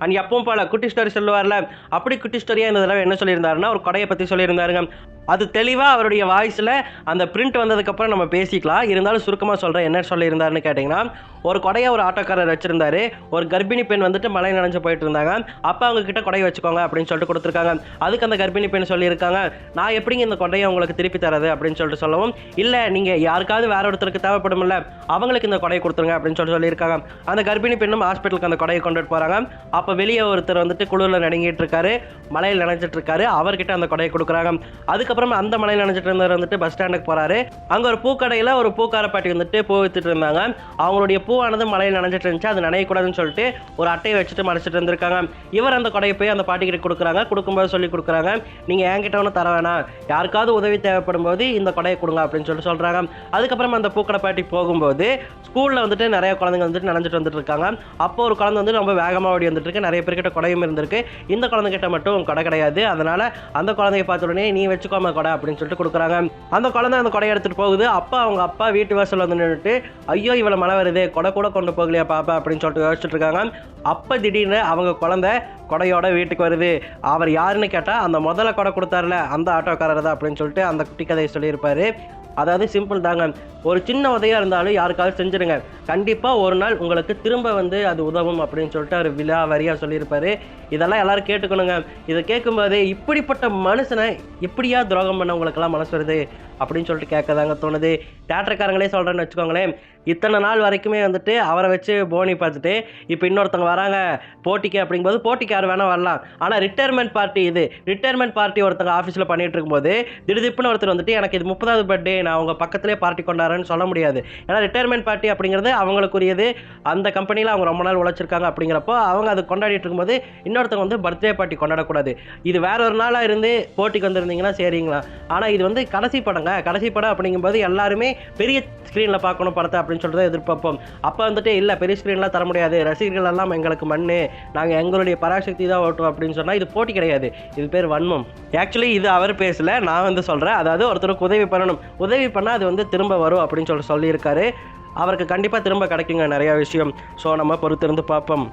And எப்பவும் போல குட்டி ஸ்டோரி சொல்லுவார்ல, அப்படி குட்டி ஸ்டோரியாக இந்த தடவை என்ன சொல்லியிருந்தாருன்னா ஒரு கொடையை பற்றி சொல்லியிருந்தாருங்க. அது தெளிவாக அவருடைய வாய்ஸில் அந்த பிரிண்ட் வந்ததுக்கப்புறம் நம்ம பேசிக்கலாம். இருந்தாலும் சுருக்கமாக சொல்கிறேன் என்ன சொல்லியிருந்தாருன்னு கேட்டிங்கன்னா, ஒரு கொடையை ஒரு ஆட்டோக்காரர் வச்சுருந்தாரு. ஒரு கர்ப்பிணி பெண் வந்துட்டு மழை நனைஞ்சு போயிட்டு இருந்தாங்க. அப்போ அவங்க கிட்ட கொடை வச்சுக்கோங்க அப்படின்னு சொல்லிட்டு கொடுத்துருக்காங்க. அதுக்கு அந்த கர்ப்பிணி பெண் சொல்லியிருக்காங்க, நான் எப்படிங்க இந்த கொடையை உங்களுக்கு திருப்பி தரது அப்படின்னு சொல்லிட்டு சொல்லவும், இல்லை நீங்கள் யாருக்காவது வேற ஒருத்தருக்கு தேவைப்படும்ல, அவங்களுக்கு இந்த கொடையை கொடுத்துருங்க அப்படின்னு சொல்லியிருக்காங்க. அந்த கர்ப்பிணி பெண்ணும் ஹாஸ்பிட்டலுக்கு அந்த கொடையை கொண்டுட்டு போகிறாங்க. அப்போ வெளியே ஒருத்தர் வந்துட்டு குளிரில் நடுங்கிட்டு இருக்காரு, மழையில் நனைஞ்சிட்டு இருக்காரு. அவர்கிட்ட அந்த கொடையை கொடுக்குறாங்க. அதுக்கப்புறம் அந்த மழையில் நனைஞ்சிட்டு இருந்தவர் வந்துட்டு பஸ் ஸ்டாண்டுக்கு போகிறாரு. அங்கே ஒரு பூக்கடையில் ஒரு பூக்கார பாட்டி வந்துட்டு பூ வித்துட்டு இருந்தாங்க. அவங்களுடைய பூவானது மழையில் நனைஞ்சிட்டு இருந்துச்சு, அது நனையக்கூடாதுன்னு சொல்லிட்டு ஒரு அட்டையை வச்சுட்டு மறைச்சிட்டு இருந்திருக்காங்க. இவர் அந்த கொடையை போய் அந்த பாட்டிக்கிட்ட கொடுக்குறாங்க. கொடுக்கும்போது சொல்லி கொடுக்குறாங்க, நீங்கள் என்கிட்ட ஒன்றும் தர வேணாம், யாருக்காவது உதவி தேவைப்படும் போது இந்த கொடையை கொடுங்க அப்படின்னு சொல்கிறாங்க. அதுக்கப்புறம் அந்த பூக்கடை பாட்டி போகும்போது ஸ்கூலில் வந்துட்டு நிறைய குழந்தைங்க வந்துட்டு நனைஞ்சிட்டு வந்துட்டு இருக்காங்க. அப்போ ஒரு குழந்தை வந்து ரொம்ப வேகமாக ஓடி வந்துட்டு இருக்கு. நிறைய பேர்கிட்ட கொடையும் இருந்திருக்கு. இந்த குழந்தைகிட்ட மட்டும் கொடை கிடையாது. அதனால அந்த குழந்தைய பார்த்த உடனே நீ வச்சுக்கோமா கொடை அப்படின்னு சொல்லிட்டு கொடுக்குறாங்க. அந்த குழந்தை அந்த கொடையை எடுத்துகிட்டு போகுது. அப்போ அவங்க அப்பா வீட்டு வாசல் வந்து நின்றுட்டு, ஐயோ இவ்வளோ மழை வருது, கொடை கூட கொண்டு போகலையா பாப்பா அப்படின்னு சொல்லிட்டு யோசிச்சுட்டு இருக்காங்க. அப்போ திடீர்னு அவங்க குழந்தை கொடையோட வீட்டுக்கு வருது. அவர் யாருன்னு கேட்டால் அந்த முதல்ல கொடை கொடுத்தாருல அந்த ஆட்டோக்காரர் தான் அப்படின்னு சொல்லிட்டு அந்த குட்டி கதையை சொல்லியிருப்பாரு. அதாவது சிம்பிள் தாங்க, ஒரு சின்ன உதவியாக இருந்தாலும் யாருக்காவது செஞ்சுருங்க, கண்டிப்பாக ஒரு நாள் உங்களுக்கு திரும்ப வந்து அது உதவும் அப்படின்னு சொல்லிட்டு அவர் விழா வரியாக சொல்லியிருப்பாரு. இதெல்லாம் எல்லாரும் கேட்டுக்கணுங்க. இதை கேட்கும்போது இப்படிப்பட்ட மனுஷனை எப்படியா துரோகம் பண்ண உங்களுக்கெல்லாம் மனசு வருது அப்படின்னு சொல்லிட்டு கேட்கதாங்க தோணுது. தேட்டருக்காரங்களே சொல்கிறேன்னு வச்சுக்கோங்களேன், இத்தனை நாள் வரைக்குமே வந்துட்டு அவரை வச்சு போனி பார்த்துட்டு இப்போ இன்னொருத்தவங்க வராங்க போட்டிக்கு அப்படிங்கும்போது போட்டிக்கு யார் வேணால் வரலாம். ஆனால் ரிட்டையர்மெண்ட் பார்ட்டி, இது ரிட்டையர்மெண்ட் பார்ட்டி ஒருத்தங்க ஆஃபீஸில் பண்ணிகிட்டு இருக்கும்போது திடீர்னு ஒருத்தர் வந்துட்டு எனக்கு இது 30வது பர்த்டே நான் அவங்க பக்கத்துலேயே பார்ட்டி கொண்டாடுறேன்னு சொல்ல முடியாது. ஏன்னா ரிட்டையர்மெண்ட் பார்ட்டி அப்படிங்கிறது அவங்களுக்குரியது, அந்த கம்பெனியில் அவங்க ரொம்ப நாள் உழைச்சிருக்காங்க. அப்படிங்கிறப்போ அவங்க அது கொண்டாடிட்டு இருக்கும்போது இன்னொருத்தவங்க வந்து பர்த்டே பார்ட்டி கொண்டாடக்கூடாது. இது வேற ஒரு நாளாக இருந்து போட்டிக்கு வந்திருந்தீங்கன்னா சரிங்களா. ஆனால் இது வந்து கடைசி படம் அப்படிங்கும்போது எல்லாருமே பெரிய ஸ்க்ரீனில் பார்க்கணும் படத்தை அப்படின்னு சொல்லிட்டு தான் எதிர்பார்ப்போம். அப்போ வந்துட்டு இல்லை பெரிய ஸ்க்ரீன்லாம் தர முடியாது, ரசிகர்கள் எல்லாம் எங்களுக்கு மண்ணு, நாங்கள் எங்களுடைய பராசக்தி தான் ஓட்டுவோம் அப்படின்னு சொன்னால் இது போட்டி கிடையாது, இது பேர் வன்மம். ஆக்சுவலி இது அவர் பேசல, நான் வந்து சொல்கிறேன். அதாவது ஒருத்தருக்கு உதவி பண்ணணும், உதவி பண்ணால் அது வந்து திரும்ப வரும் அப்படின்னு சொல்லியிருக்காரு. அவருக்கு கண்டிப்பாக திரும்ப கிடைக்குங்க நிறையா விஷயம். ஸோ நம்ம பொறுத்திருந்து பார்ப்போம்.